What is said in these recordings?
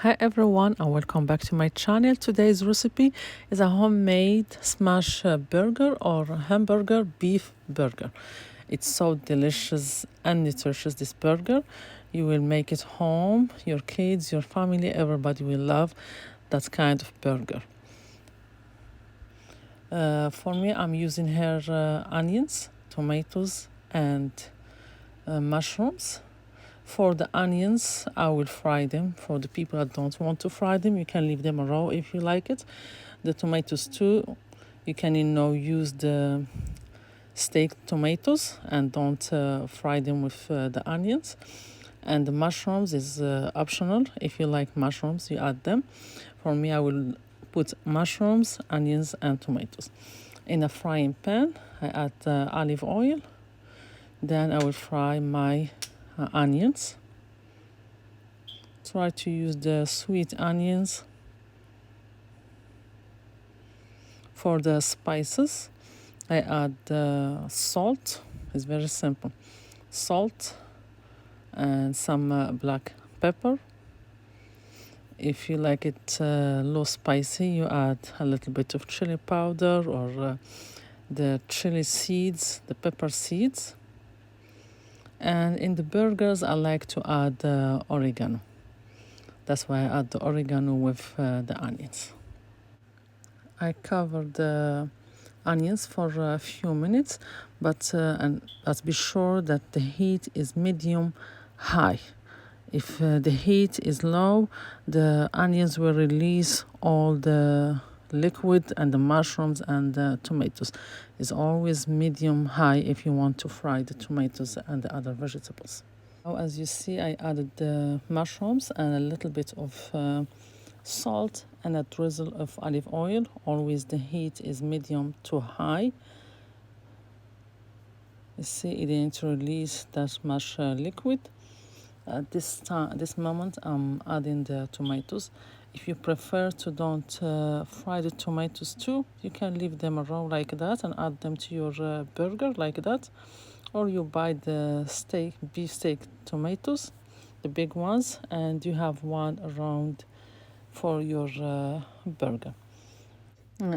Hi everyone and welcome back to my channel. Today's recipe is a homemade smash burger or hamburger beef burger. It's so delicious and nutritious, this burger. You will make it home, your kids, your family, everybody will love that kind of burger. For me, I'm using here onions, tomatoes and mushrooms. For the onions, I will fry them. For the people that don't want to fry them, you can leave them raw if you like it. The tomatoes too, you can use the steak tomatoes and don't fry them with the onions. And the mushrooms is optional. If you like mushrooms, you add them. For me, I will put mushrooms, onions and tomatoes. In a frying pan, I add olive oil. Then I will fry my onions. Try to use the sweet onions. For the spices, I add salt. It's very simple. Salt and some black pepper. If you like it low spicy, you add a little bit of chili powder or the chili seeds, the pepper seeds. And in the burgers, I like to add oregano. That's why I add the oregano with the onions. I cover the onions for a few minutes, but and let's be sure that the heat is medium high. If the heat is low, the onions will release all the liquid and the mushrooms and the tomatoes. It's always medium high if you want to fry the tomatoes and the other vegetables. Now, as you see, I added the mushrooms and a little bit of salt and a drizzle of olive oil. Always the heat is medium to high. You see, it didn't release that much liquid. At this moment, I'm adding the tomatoes. If you prefer to don't fry the tomatoes too, you can leave them raw like that and add them to your burger like that. Or you buy the beef steak tomatoes, the big ones, and you have one around for your burger.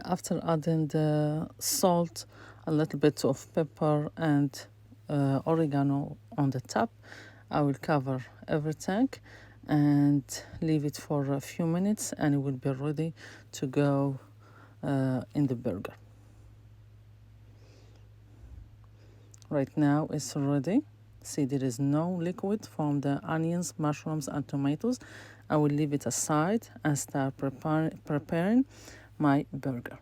After adding the salt, a little bit of pepper and oregano on the top, I will cover everything and leave it for a few minutes and it will be ready to go in the burger. Right now it's ready. See, there is no liquid from the onions, mushrooms and tomatoes. I will leave it aside and start preparing my burger.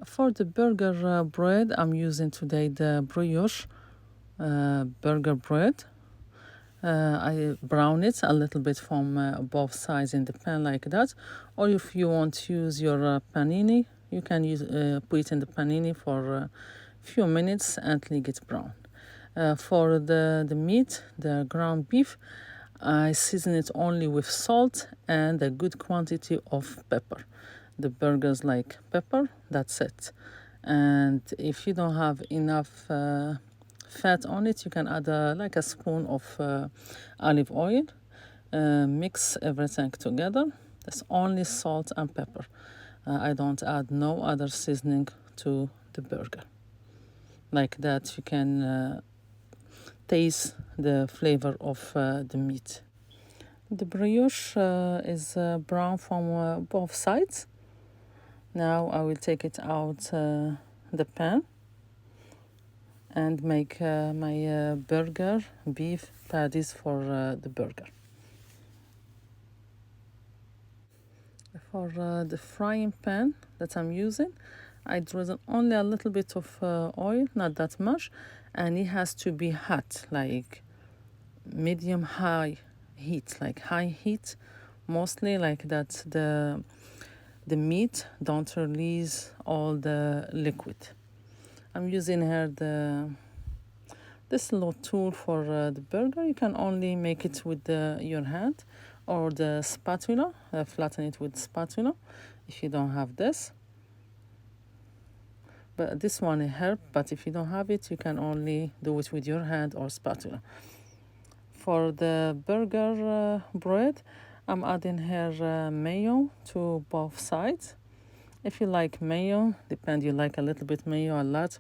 For the burger bread, I'm using today the brioche burger bread. I brown it a little bit from both sides in the pan like that. Or if you want to use your panini, you can put it in the panini for a few minutes until it gets brown. For the meat, the ground beef, I season it only with salt and a good quantity of pepper. The burgers like pepper, that's it. And if you don't have enough fat on it, you can add like a spoon of olive oil. Mix everything together. That's only salt and pepper. I don't add no other seasoning to the burger. Like that you can taste the flavor of the meat. The brioche is brown from both sides. Now I will take it out the pan and make my burger beef patties for the burger. For the frying pan that I'm using, I drizzle only a little bit of oil, not that much, and it has to be hot, like medium high heat, like high heat, mostly like that the meat don't release all the liquid. I'm using here this little tool for the burger. You can only make it with your hand or the spatula, flatten it with spatula if you don't have this. But this one helps, but if you don't have it, you can only do it with your hand or spatula. For the burger bread, I'm adding here mayo to both sides. If you like mayo, depend you like a little bit mayo, a lot,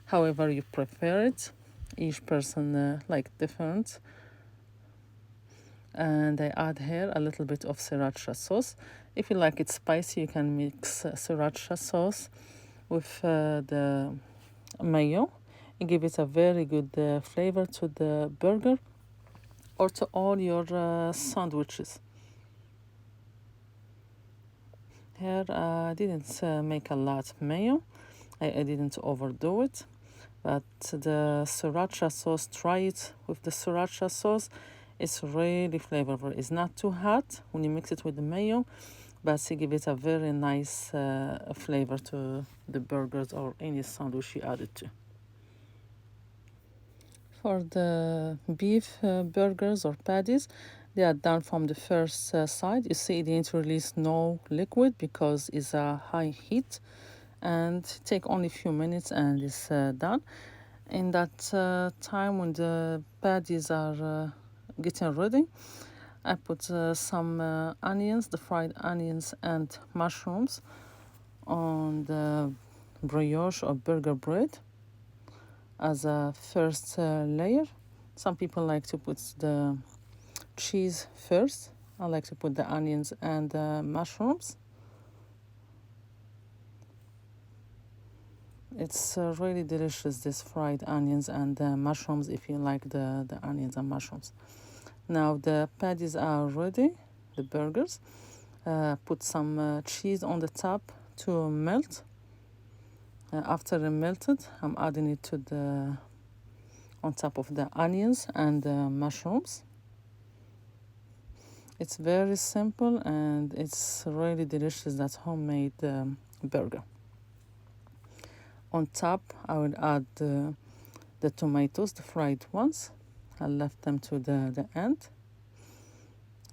however you prefer it. Each person like different. And I add here a little bit of sriracha sauce. If you like it spicy, you can mix sriracha sauce with the mayo and give it a very good flavor to the burger or to all your sandwiches. Here I didn't make a lot of mayo. I didn't overdo it, but the sriracha sauce, try it with the sriracha sauce. It's really flavorful. It's not too hot when you mix it with the mayo, but it gives it a very nice flavor to the burgers or any sandwich you add it to. For the beef burgers or patties, they are done from the first side. You see, it didn't release no liquid because it's a high heat, and take only a few minutes and it's done. In that time when the patties are getting ready, I put some onions, the fried onions and mushrooms on the brioche or burger bread as a first layer. Some people like to put the cheese first. I like to put the onions and the mushrooms. It's really delicious, this fried onions and mushrooms, if you like the onions and mushrooms. Now the patties are ready, the burgers. Put some cheese on the top to melt. After it melted, I'm adding it to the on top of the onions and the mushrooms. It's very simple and it's really delicious. That's homemade burger. On top, I will add the tomatoes, the fried ones. I left them to the end.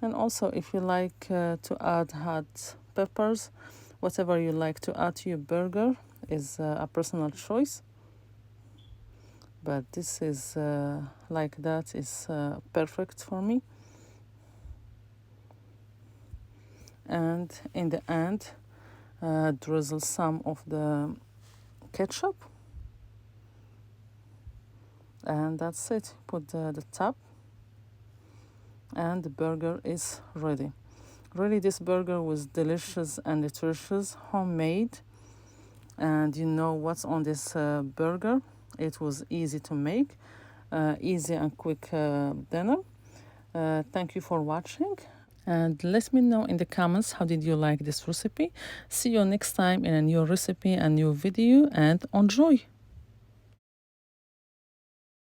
And also, if you like to add hot peppers, whatever you like to add to your burger is a personal choice. But this is like that is perfect for me. And in the end, drizzle some of the ketchup. And that's it. Put the top. And the burger is ready. Really, this burger was delicious and nutritious, homemade. And you know what's on this burger. It was easy to make, easy and quick dinner. Thank you for watching. And let me know in the comments how did you like this recipe. See you next time in a new recipe and new video, and enjoy.